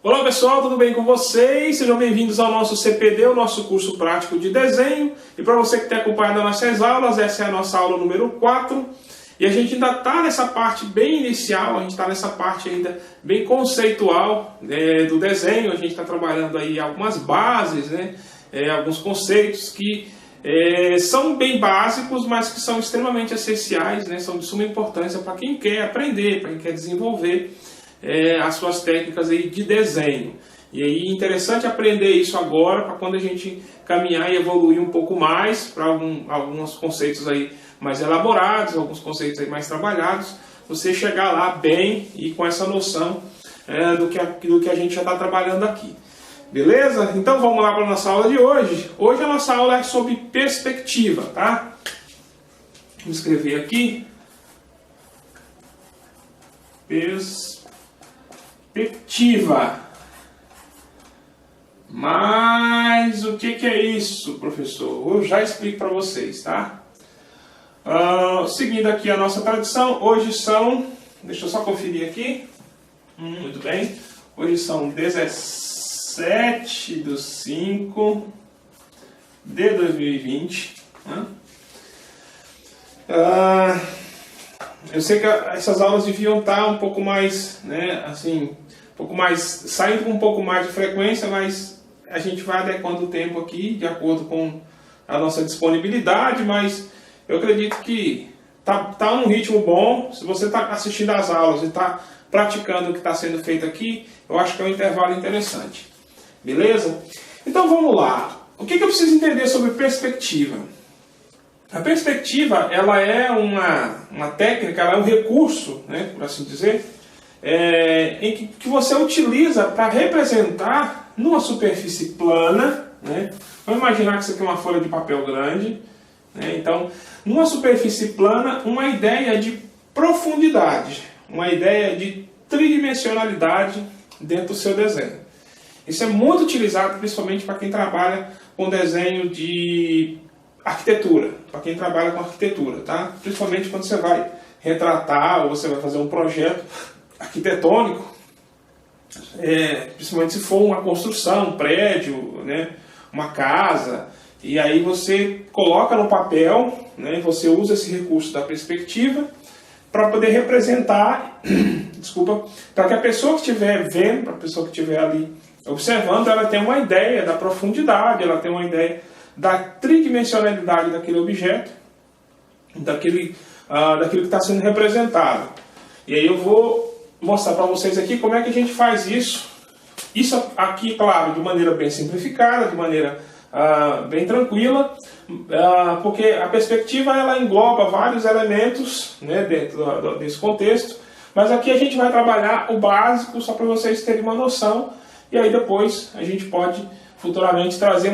Olá pessoal, tudo bem com vocês? Sejam bem-vindos ao nosso CPD, o nosso curso prático de desenho. E para você que tem acompanhado as nossas aulas, essa é a nossa aula número 4. E a gente ainda está nessa parte bem inicial, a gente está nessa parte ainda bem conceitual do desenho. A gente está trabalhando aí algumas bases, alguns conceitos que são bem básicos, mas que são extremamente essenciais, são de suma importância para quem quer aprender, para quem quer desenvolver as suas técnicas aí de desenho. E aí é interessante aprender isso agora, para quando a gente caminhar e evoluir um pouco mais para alguns conceitos aí mais elaborados, alguns conceitos aí mais trabalhados, você chegar lá bem e com essa noção do que a gente já está trabalhando aqui. Beleza? Então vamos lá para a nossa aula de hoje. Hoje a nossa aula é sobre perspectiva, tá? Vamos escrever aqui. Perspectiva. Mas o que é isso, professor? Eu já explico para vocês, tá? Seguindo aqui a nossa tradição, hoje são... Deixa eu só conferir aqui. Muito bem. Hoje são 17/5 de 2020. Eu sei que essas aulas deviam estar um pouco mais, saindo com um pouco mais de frequência, mas a gente vai adequando o tempo aqui de acordo com a nossa disponibilidade, mas eu acredito que tá um ritmo bom. Se você está assistindo às aulas e está praticando o que está sendo feito aqui, eu acho que é um intervalo interessante. Beleza? Então vamos lá. O que eu preciso entender sobre perspectiva? A perspectiva, ela é uma técnica, ela é um recurso, por assim dizer, em que você utiliza para representar numa superfície plana. Vamos imaginar que isso aqui é uma folha de papel grande. Então, numa superfície plana, uma ideia de profundidade, uma ideia de tridimensionalidade dentro do seu desenho. Isso é muito utilizado principalmente para quem trabalha com desenho de arquitetura, para quem trabalha com arquitetura, tá? Principalmente quando você vai retratar ou você vai fazer um projeto arquitetônico, principalmente se for uma construção, um prédio, uma casa, e aí você coloca no papel, você usa esse recurso da perspectiva para poder representar, para que a pessoa que estiver vendo, para a pessoa que estiver ali observando, ela tenha uma ideia da profundidade, ela tenha uma ideia da tridimensionalidade daquele objeto, daquilo que está sendo representado. E aí eu vou mostrar para vocês aqui como é que a gente faz isso. Isso aqui, claro, de maneira bem simplificada, de maneira bem tranquila, porque a perspectiva ela engloba vários elementos dentro desse contexto, mas aqui a gente vai trabalhar o básico só para vocês terem uma noção, e aí depois a gente pode futuramente trazer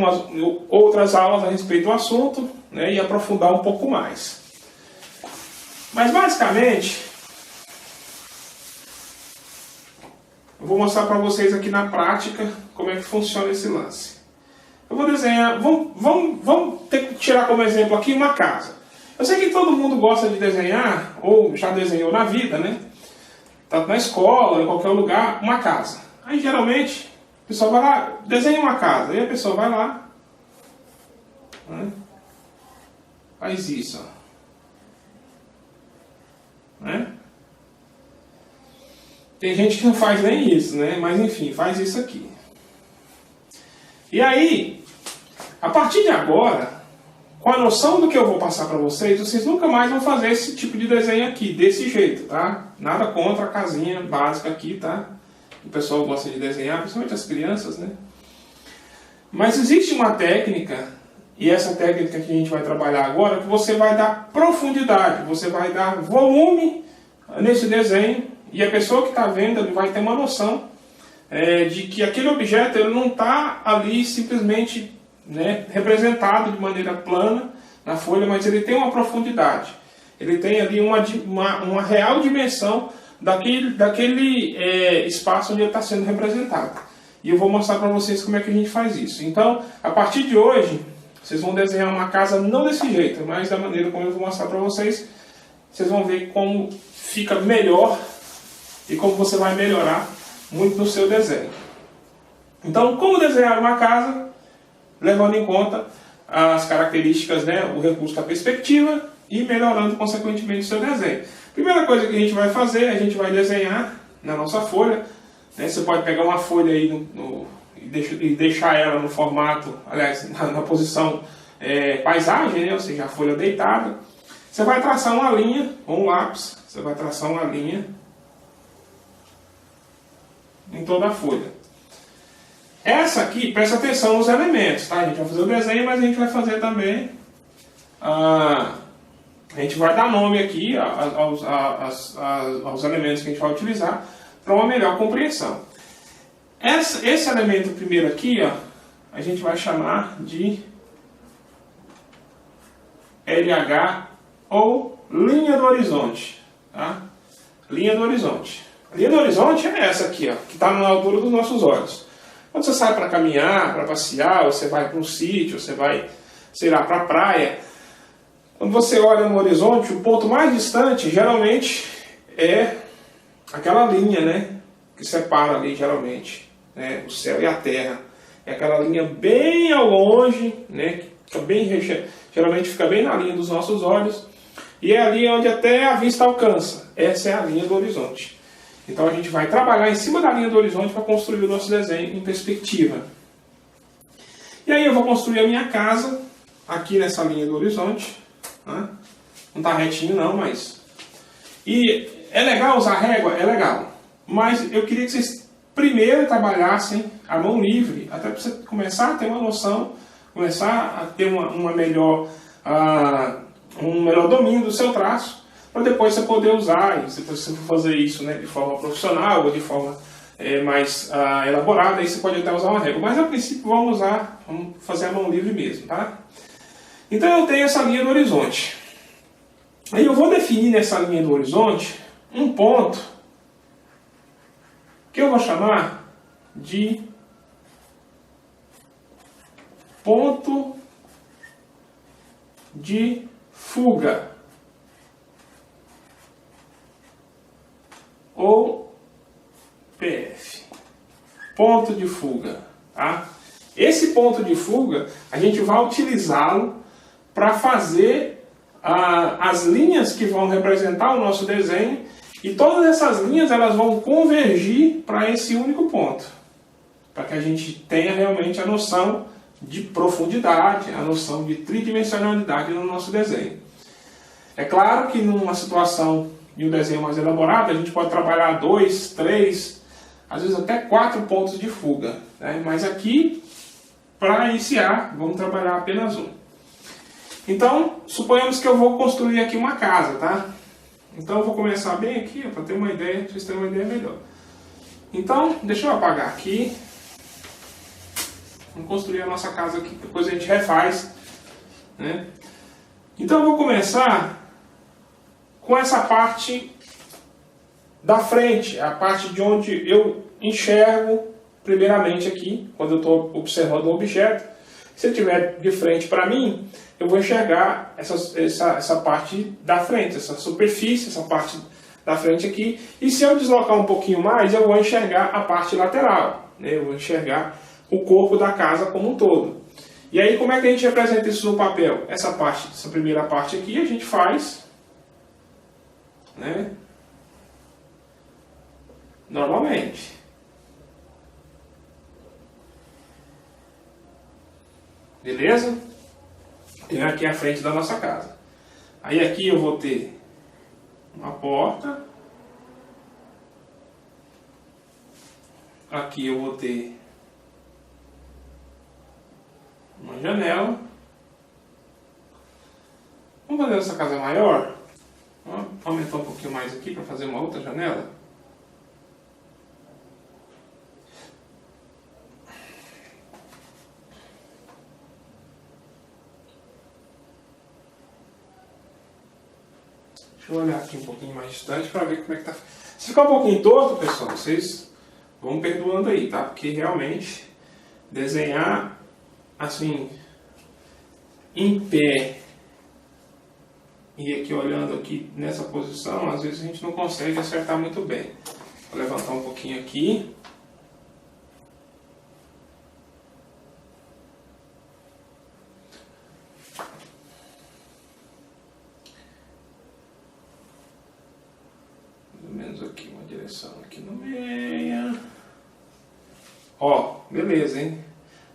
outras aulas a respeito do assunto, e aprofundar um pouco mais. Mas basicamente, eu vou mostrar para vocês aqui na prática como é que funciona esse lance. Eu vou desenhar, vamos ter que tirar como exemplo aqui uma casa. Eu sei que todo mundo gosta de desenhar, ou já desenhou na vida, tanto na escola, em qualquer lugar, uma casa. Aí geralmente a pessoa vai lá, desenha uma casa, aí a pessoa vai lá, faz isso, Tem gente que não faz nem isso, mas enfim, faz isso aqui. E aí, a partir de agora, com a noção do que eu vou passar para vocês, vocês nunca mais vão fazer esse tipo de desenho aqui, desse jeito, tá? Nada contra a casinha básica aqui, tá? O pessoal gosta de desenhar, principalmente as crianças, Mas existe uma técnica, e essa técnica que a gente vai trabalhar agora, que você vai dar profundidade, você vai dar volume nesse desenho, e a pessoa que está vendo vai ter uma noção de que aquele objeto ele não está ali simplesmente representado de maneira plana na folha, mas ele tem uma profundidade, ele tem ali uma real dimensão daquele espaço onde ele está sendo representado. E eu vou mostrar para vocês como é que a gente faz isso. Então, a partir de hoje, vocês vão desenhar uma casa não desse jeito, mas da maneira como eu vou mostrar para vocês, vocês vão ver como fica melhor e como você vai melhorar muito no seu desenho. Então, como desenhar uma casa, levando em conta as características, né, o recurso da perspectiva e melhorando consequentemente o seu desenho. Primeira coisa que a gente vai fazer, a gente vai desenhar na nossa folha. Né, você pode pegar uma folha aí e deixar ela no formato, aliás, na posição paisagem, né, ou seja, a folha deitada. Você vai traçar uma linha com um lápis, você vai traçar uma linha em toda a folha. Essa aqui, presta atenção nos elementos, tá? A gente vai fazer o desenho, mas a gente vai fazer também... a gente vai dar nome aqui aos elementos que a gente vai utilizar para uma melhor compreensão. Esse elemento primeiro aqui, ó, a gente vai chamar de LH ou linha do horizonte. Tá? Linha do horizonte. A linha do horizonte é essa aqui, ó, que está na altura dos nossos olhos. Quando você sai para caminhar, para passear, ou você vai para um sítio, você vai, sei lá, para a praia, quando você olha no horizonte, o ponto mais distante geralmente é aquela linha, né, que separa ali geralmente, né, o céu e a terra. É aquela linha bem ao longe, né, que geralmente fica bem na linha dos nossos olhos, e é ali onde até a vista alcança. Essa é a linha do horizonte. Então a gente vai trabalhar em cima da linha do horizonte para construir o nosso desenho em perspectiva. E aí eu vou construir a minha casa aqui nessa linha do horizonte. Né? Não está retinho não, mas... E é legal usar régua? É legal. Mas eu queria que vocês primeiro trabalhassem a mão livre, até para você começar a ter uma noção, começar a ter um melhor domínio do seu traço, para depois você poder usar, e se você for fazer isso, né, de forma profissional ou de forma mais elaborada, aí você pode até usar uma régua. Mas a princípio vamos fazer a mão livre mesmo, tá? Então eu tenho essa linha do horizonte. Aí eu vou definir nessa linha do horizonte um ponto que eu vou chamar de ponto de fuga. Ou PF. Ponto de fuga. Tá? Esse ponto de fuga, a gente vai utilizá-lo para fazer as linhas que vão representar o nosso desenho, e todas essas linhas elas vão convergir para esse único ponto, para que a gente tenha realmente a noção de profundidade, a noção de tridimensionalidade no nosso desenho. É claro que numa situação de um desenho mais elaborado, a gente pode trabalhar 2, 3, às vezes até 4 pontos de fuga. Né? Mas aqui, para iniciar, vamos trabalhar apenas um. Então, suponhamos que eu vou construir aqui uma casa, tá? Então eu vou começar bem aqui, para ter uma ideia, para vocês terem uma ideia melhor. Então, deixa eu apagar aqui. Vamos construir a nossa casa aqui, depois a gente refaz. Né? Então eu vou começar com essa parte da frente, a parte de onde eu enxergo primeiramente aqui, quando eu estou observando o objeto. Se ele estiver de frente para mim, eu vou enxergar essa parte da frente, essa superfície, essa parte da frente aqui. E se eu deslocar um pouquinho mais, eu vou enxergar a parte lateral, né? Eu vou enxergar o corpo da casa como um todo. E aí, como é que a gente representa isso no papel? Essa primeira parte aqui, a gente faz, né, normalmente. Beleza? Tenho aqui a frente da nossa casa. Aí aqui eu vou ter uma porta. Aqui eu vou ter uma janela. Vamos fazer essa casa maior? Vamos aumentar um pouquinho mais aqui para fazer uma outra janela. Deixa eu olhar aqui um pouquinho mais distante para ver como é que tá. Se ficar um pouquinho torto, pessoal, vocês vão perdoando aí, tá? Porque realmente desenhar assim em pé e aqui olhando aqui nessa posição, às vezes a gente não consegue acertar muito bem. Vou levantar um pouquinho aqui. direção aqui no meio. Ó, beleza, hein?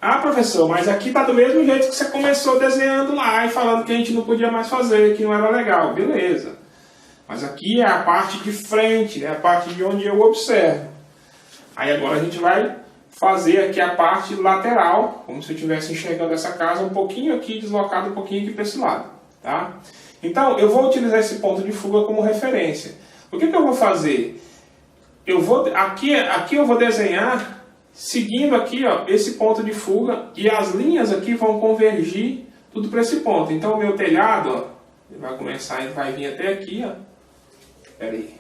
Ah, professor, mas aqui tá do mesmo jeito que você começou desenhando lá e falando que a gente não podia mais fazer, que não era legal. Beleza. Mas aqui é a parte de frente, né? A parte de onde eu observo. Aí agora a gente vai fazer aqui a parte lateral, como se eu estivesse enxergando essa casa um pouquinho aqui, deslocado um pouquinho aqui para esse lado, tá? Então, eu vou utilizar esse ponto de fuga como referência. O que eu vou fazer? Aqui eu vou desenhar seguindo aqui, ó, esse ponto de fuga, e as linhas aqui vão convergir tudo para esse ponto. Então, o meu telhado, ó, ele vai começar, ele vai vir até aqui, ó. Pera aí.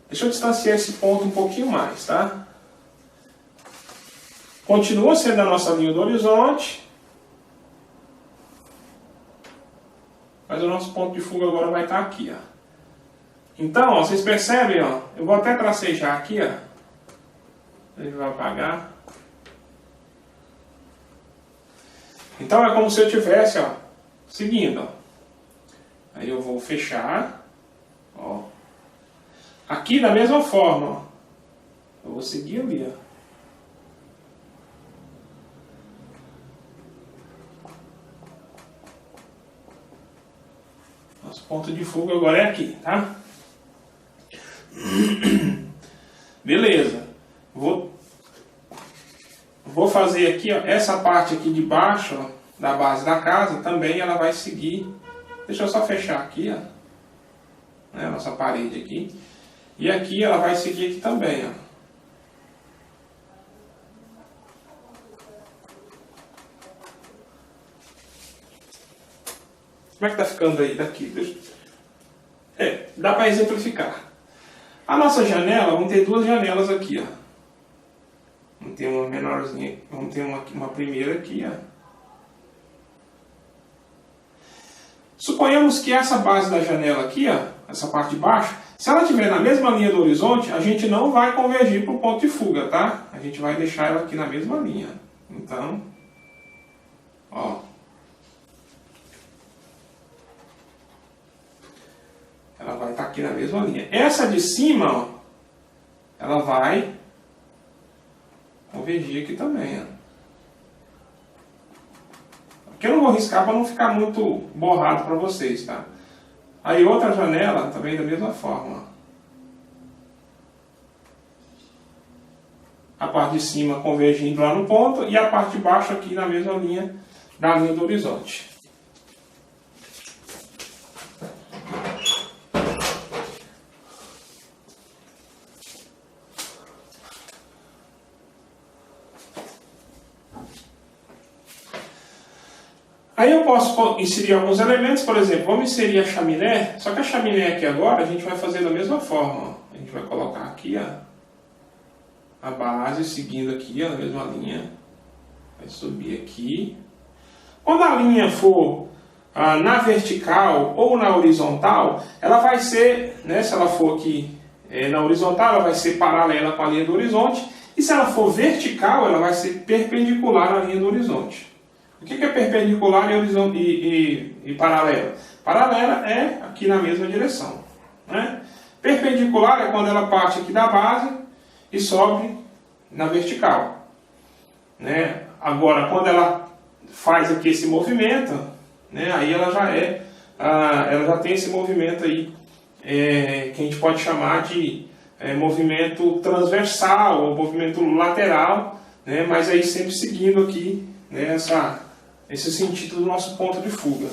Deixa eu distanciar esse ponto um pouquinho mais, tá? Continua sendo a nossa linha do horizonte. Mas o nosso ponto de fuga agora vai estar aqui, ó. Então, ó, vocês percebem, ó, eu vou até tracejar aqui, ó. Ele vai apagar. Então é como se eu tivesse, ó, seguindo, ó. Aí eu vou fechar, ó. Aqui da mesma forma, ó. Eu vou seguir ali, ó. Nosso ponto de fuga agora é aqui, tá? Beleza. Vou fazer aqui, ó, essa parte aqui de baixo, ó, da base da casa, também ela vai seguir. Deixa eu só fechar aqui, ó, né, a nossa parede aqui. E aqui ela vai seguir aqui também, ó. Como é que tá ficando aí daqui? Dá para exemplificar. A nossa janela, vamos ter duas janelas aqui, ó. Vamos ter uma menorzinha, vamos ter uma primeira aqui, ó. Suponhamos que essa base da janela aqui, ó, essa parte de baixo, se ela estiver na mesma linha do horizonte, a gente não vai convergir para o ponto de fuga, tá? A gente vai deixar ela aqui na mesma linha. Então, ó. Ela vai estar aqui na mesma linha. Essa de cima, ó, ela vai convergir aqui também, ó. Aqui eu não vou riscar para não ficar muito borrado para vocês, tá? Aí outra janela também da mesma forma, ó. A parte de cima convergindo lá no ponto e a parte de baixo aqui na mesma linha da linha do horizonte. Aí eu posso inserir alguns elementos, por exemplo, vamos inserir a chaminé, só que a chaminé aqui agora a gente vai fazer da mesma forma, ó. A gente vai colocar aqui, ó, a base, seguindo aqui, ó, na mesma linha, vai subir aqui. Quando a linha for na vertical ou na horizontal, ela vai ser, né, se ela for aqui na horizontal, ela vai ser paralela com a linha do horizonte, e se ela for vertical, ela vai ser perpendicular à linha do horizonte. O que é perpendicular e paralela? Paralela é aqui na mesma direção, né? Perpendicular é quando ela parte aqui da base e sobe na vertical, né? Agora, quando ela faz aqui esse movimento, né, aí ela já tem esse movimento aí, que a gente pode chamar de movimento transversal ou movimento lateral, né? Mas aí sempre seguindo aqui, né, esse sentido do nosso ponto de fuga.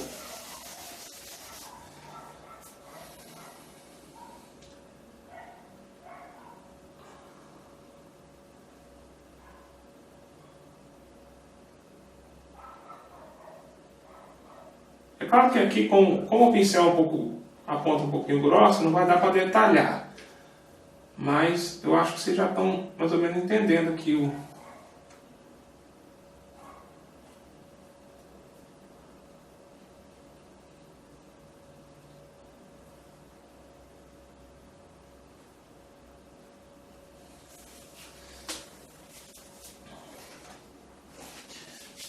É claro que aqui, como o pincel a ponta um pouquinho grossa, não vai dar para detalhar. Mas eu acho que vocês já estão mais ou menos entendendo aqui o...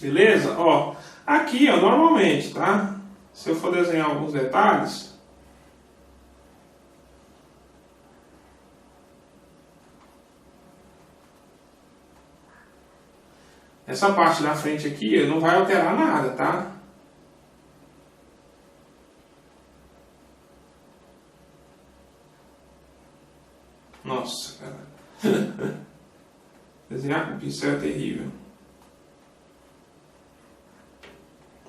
Beleza? Ó, aqui, ó, normalmente, tá? Se eu for desenhar alguns detalhes, essa parte da frente aqui não vai alterar nada, tá? Nossa, cara. Desenhar com pincel é terrível.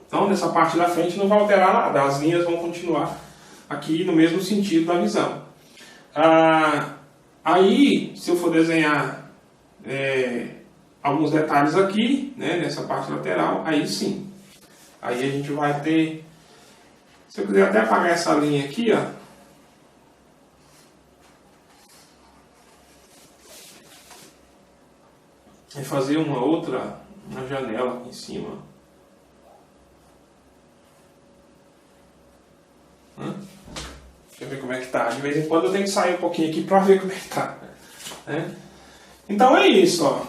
Então, nessa parte da frente não vai alterar nada. As linhas vão continuar aqui no mesmo sentido da visão. Aí, se eu for desenhar alguns detalhes aqui, né, nessa parte lateral, aí sim. Aí a gente vai ter... Se eu quiser até apagar essa linha aqui, ó. E fazer uma janela aqui em cima. Deixa eu ver como é que tá. De vez em quando eu tenho que sair um pouquinho aqui para ver como é que tá. Né? Então é isso, ó.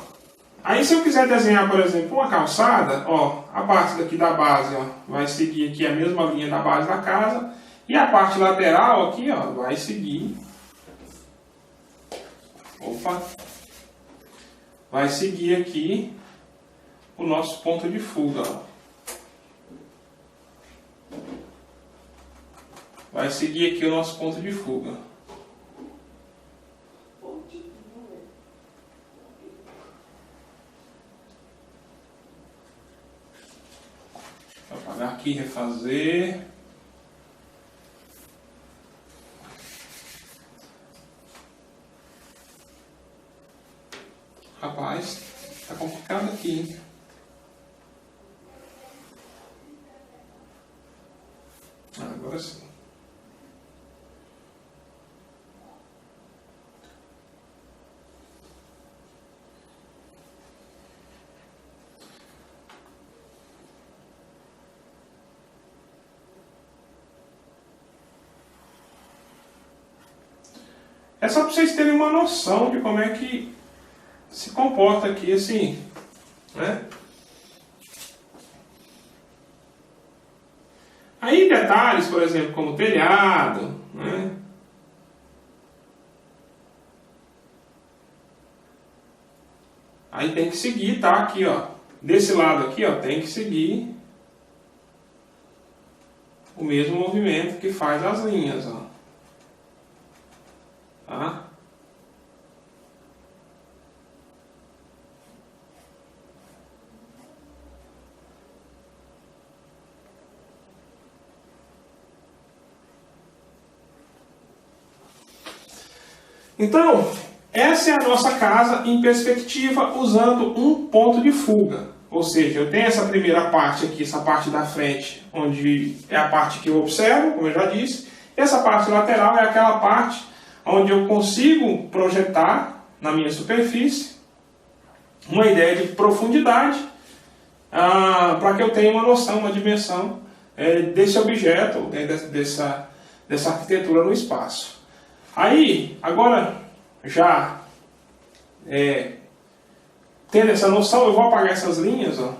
Aí se eu quiser desenhar, por exemplo, uma calçada, ó, a parte daqui da base, ó, vai seguir aqui a mesma linha da base da casa. E a parte lateral aqui, ó, vai seguir. Opa! Vai seguir aqui o nosso ponto de fuga, ó. Vai seguir aqui o nosso ponto de fuga. Vou apagar aqui, refazer. Rapaz, tá complicado aqui, hein? Agora sim. É só para vocês terem uma noção de como é que se comporta aqui assim, né? Aí detalhes, por exemplo, como telhado, né? Aí tem que seguir, tá? Aqui, ó. Desse lado aqui, ó, tem que seguir o mesmo movimento que faz as linhas, ó. Tá? Então, essa é a nossa casa em perspectiva usando um ponto de fuga. Ou seja, eu tenho essa primeira parte aqui, essa parte da frente, onde é a parte que eu observo, como eu já disse. E essa parte lateral é aquela parte onde eu consigo projetar na minha superfície uma ideia de profundidade para que eu tenha uma noção, uma dimensão desse objeto, dessa arquitetura no espaço. Aí, agora, já tendo essa noção, eu vou apagar essas linhas, ó.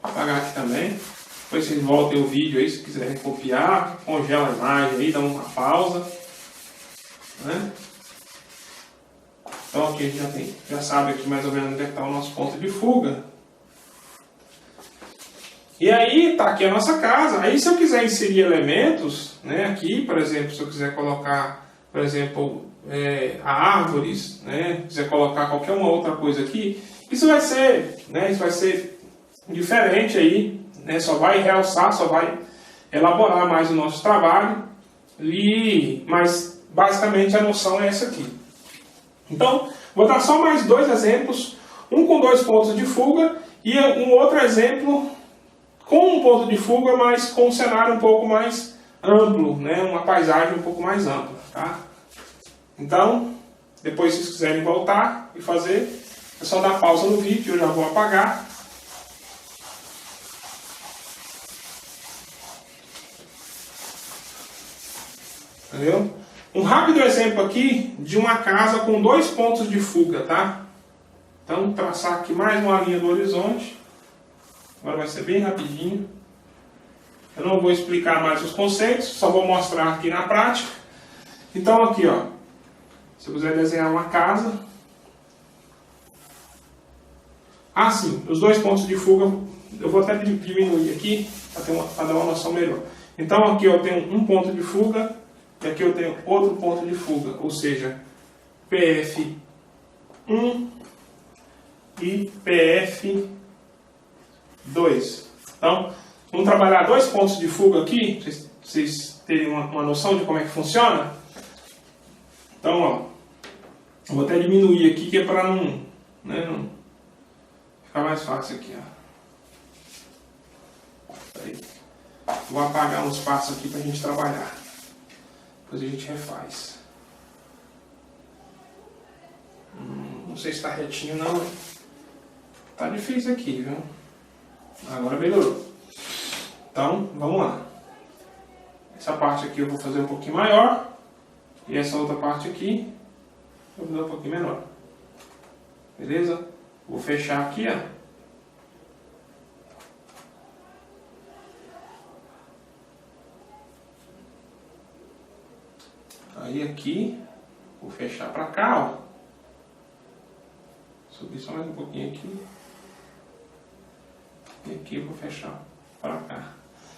Apagar aqui também. Depois vocês voltem o vídeo aí, se quiserem copiar, congela a imagem aí, dá uma pausa. Né? Então aqui a gente já sabe aqui mais ou menos onde é que está o nosso ponto de fuga. E aí está aqui a nossa casa. Aí se eu quiser inserir elementos, né, aqui, por exemplo, se eu quiser colocar, por exemplo, árvores, né, quiser colocar qualquer uma outra coisa aqui, isso vai ser diferente aí, né, só vai realçar, só vai elaborar mais o nosso trabalho, mas basicamente a noção é essa aqui. Então, vou dar só mais dois exemplos, um com 2 pontos de fuga e um outro exemplo com um ponto de fuga, mas com um cenário um pouco mais amplo, né, uma paisagem um pouco mais ampla. Tá? Então, depois se vocês quiserem voltar e fazer, é só dar pausa no vídeo, eu já vou apagar. Entendeu? Um rápido exemplo aqui de uma casa com 2 pontos de fuga, tá? Então, traçar aqui mais uma linha do horizonte. Agora vai ser bem rapidinho. Eu não vou explicar mais os conceitos, só vou mostrar aqui na prática. Então, aqui, ó. Se eu quiser desenhar uma casa... Ah, sim, os dois pontos de fuga, eu vou até diminuir aqui, para dar uma noção melhor. Então aqui eu tenho um ponto de fuga, e aqui eu tenho outro ponto de fuga, ou seja, PF1 e PF2. Então, vamos trabalhar dois pontos de fuga aqui, para vocês terem uma noção de como é que funciona. Então, ó, eu vou até diminuir aqui, que é para não ficar mais fácil aqui, ó. Aí. Vou apagar um espaço aqui para a gente trabalhar. Depois a gente refaz. Não sei se está retinho não. Tá difícil aqui, viu? Agora melhorou. Então, vamos lá. Essa parte aqui eu vou fazer um pouquinho maior. E essa outra parte aqui eu vou fazer um pouquinho menor. Beleza? Vou fechar aqui, ó. Aí aqui, vou fechar para cá, ó. Subir só mais um pouquinho aqui. E aqui eu vou fechar para cá.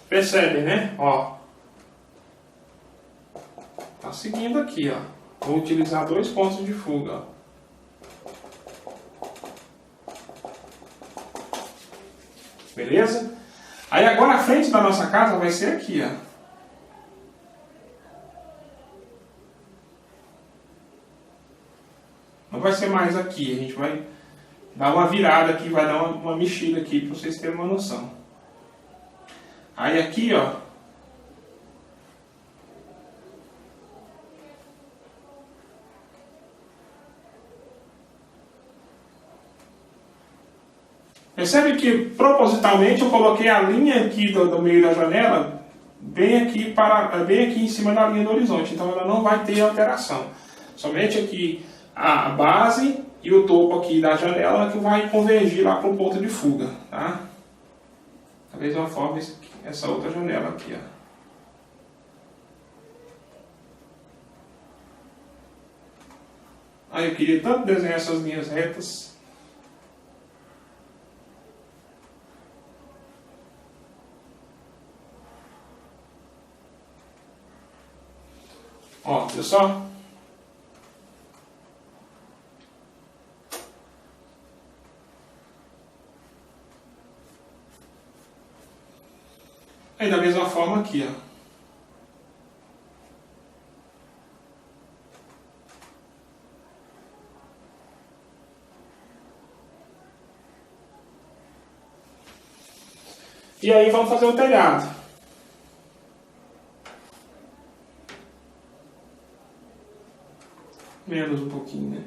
Percebe, né? Ó. Tá seguindo aqui, ó. Vou utilizar dois pontos de fuga, ó. Beleza? Aí agora a frente da nossa casa vai ser aqui, ó. Não vai ser mais aqui, a gente vai dar uma virada aqui, vai dar uma mexida aqui para vocês terem uma noção. Aí aqui, ó. Percebe que propositalmente eu coloquei a linha aqui do meio da janela bem aqui em cima da linha do horizonte, então ela não vai ter alteração. Somente aqui a base e o topo aqui da janela que vai convergir lá para o ponto de fuga, tá? Da mesma forma essa outra janela aqui, ó. Aí eu queria tanto desenhar essas linhas retas. Ó, viu só? Aí da mesma forma aqui, ó. E aí vamos fazer o telhado. Menos um pouquinho, né?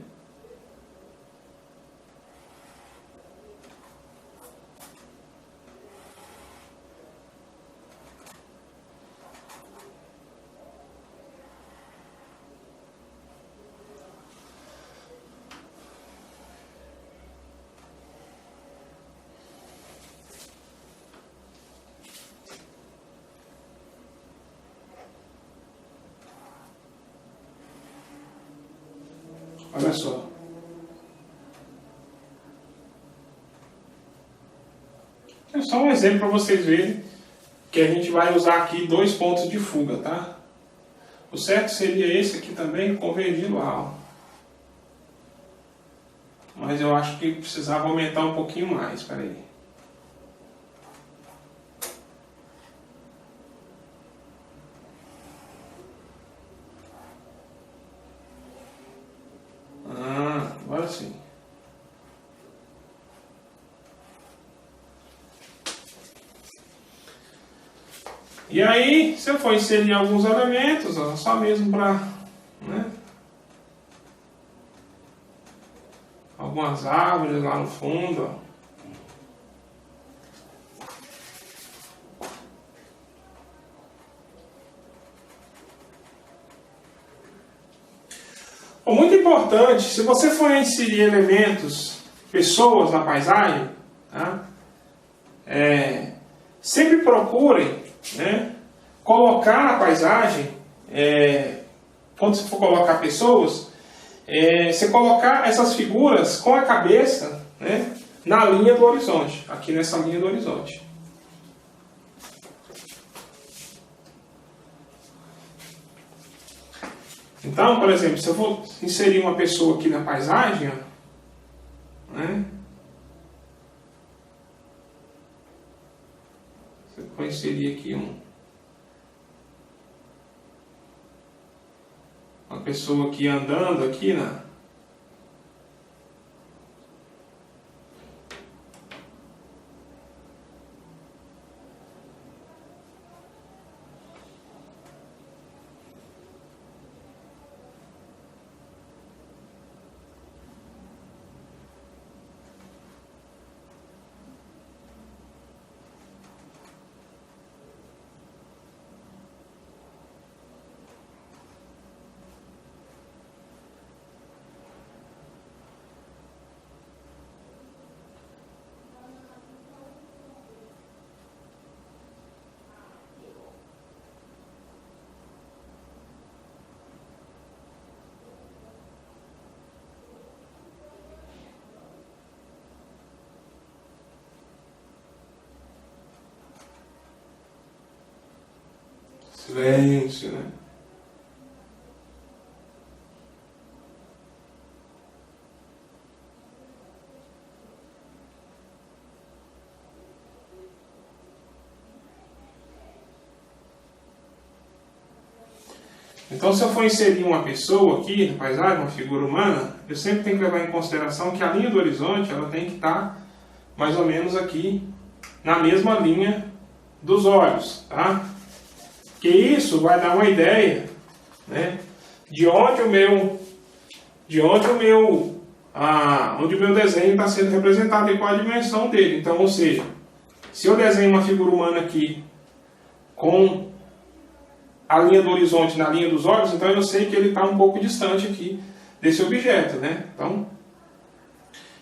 Olha só. É só um exemplo para vocês verem que a gente vai usar aqui dois pontos de fuga, tá? O certo seria esse aqui também, convergir lá, ó. Mas eu acho que precisava aumentar um pouquinho mais, espera aí. Agora sim. E aí, se eu for inserir alguns elementos, ó, só mesmo para, né, algumas árvores lá no fundo, ó. Muito importante, se você for inserir elementos, pessoas na paisagem, tá? Sempre procurem, né, colocar na paisagem, quando você for colocar pessoas, você colocar essas figuras com a cabeça, né, na linha do horizonte, aqui nessa linha do horizonte. Então, por exemplo, se eu vou inserir uma pessoa aqui na paisagem, ó, né, eu vou inserir aqui uma pessoa aqui andando aqui na silêncio, né? Então, se eu for inserir uma pessoa aqui na paisagem, uma figura humana, eu sempre tenho que levar em consideração que a linha do horizonte ela tem que estar mais ou menos aqui na mesma linha dos olhos, tá? Que isso vai dar uma ideia, né, de onde o meu desenho está sendo representado e qual a dimensão dele. Então, ou seja, se eu desenho uma figura humana aqui com a linha do horizonte na linha dos olhos, então eu sei que ele está um pouco distante aqui desse objeto, né? Então,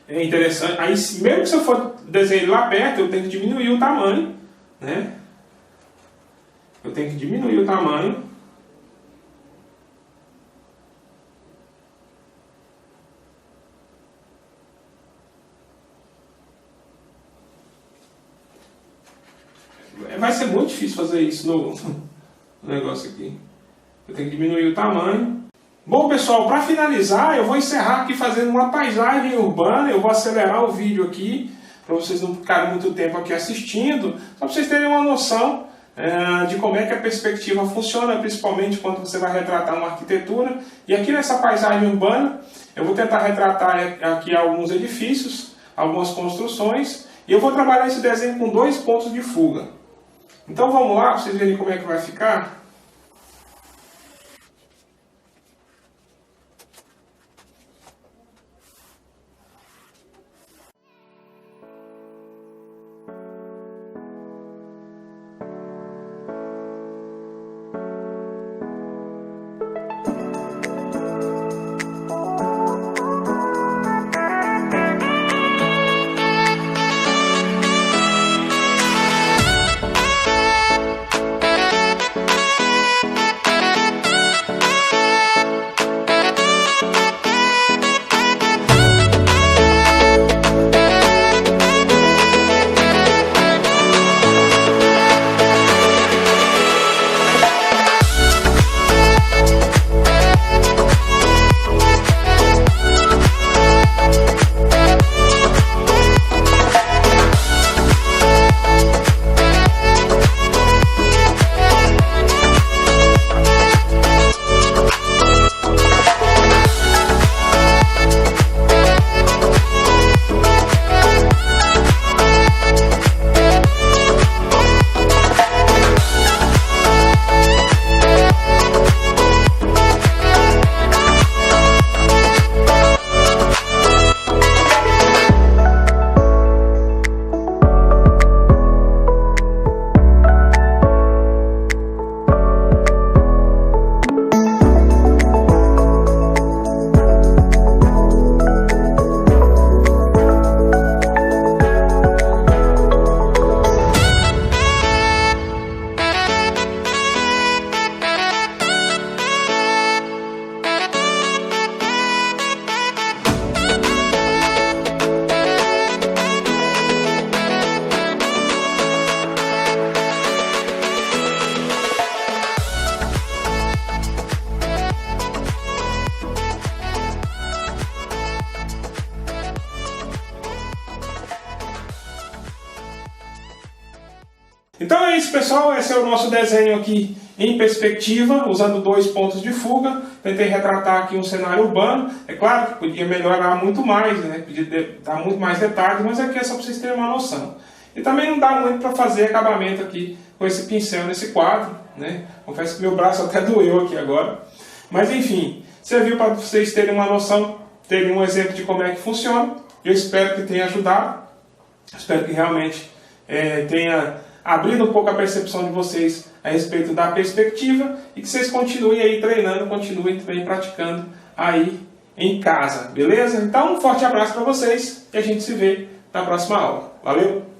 é interessante. Aí, mesmo que se eu for desenhar ele lá perto, eu tenho que diminuir o tamanho, né? Eu tenho que diminuir o tamanho. Vai ser muito difícil fazer isso no negócio aqui. Eu tenho que diminuir o tamanho. Bom, pessoal, para finalizar, eu vou encerrar aqui fazendo uma paisagem urbana. Eu vou acelerar o vídeo aqui, para vocês não ficarem muito tempo aqui assistindo. Só para vocês terem uma noção de como é que a perspectiva funciona, principalmente quando você vai retratar uma arquitetura. E aqui nessa paisagem urbana, eu vou tentar retratar aqui alguns edifícios, algumas construções, e eu vou trabalhar esse desenho com 2 pontos de fuga. Então vamos lá, para vocês verem como é que vai ficar. Então é isso, pessoal, esse é o nosso desenho aqui em perspectiva, usando 2 pontos de fuga. Tentei retratar aqui um cenário urbano. É claro que podia melhorar muito mais, né? Podia dar muito mais detalhes, mas aqui é só para vocês terem uma noção. E também não dá muito para fazer acabamento aqui com esse pincel nesse quadro, né? Confesso que meu braço até doeu aqui agora. Mas enfim, serviu para vocês terem uma noção, terem um exemplo de como é que funciona. Eu espero que tenha ajudado. Espero que realmente tenha abrido um pouco a percepção de vocês a respeito da perspectiva e que vocês continuem aí treinando, continuem também praticando aí em casa, beleza? Então, um forte abraço para vocês e a gente se vê na próxima aula. Valeu!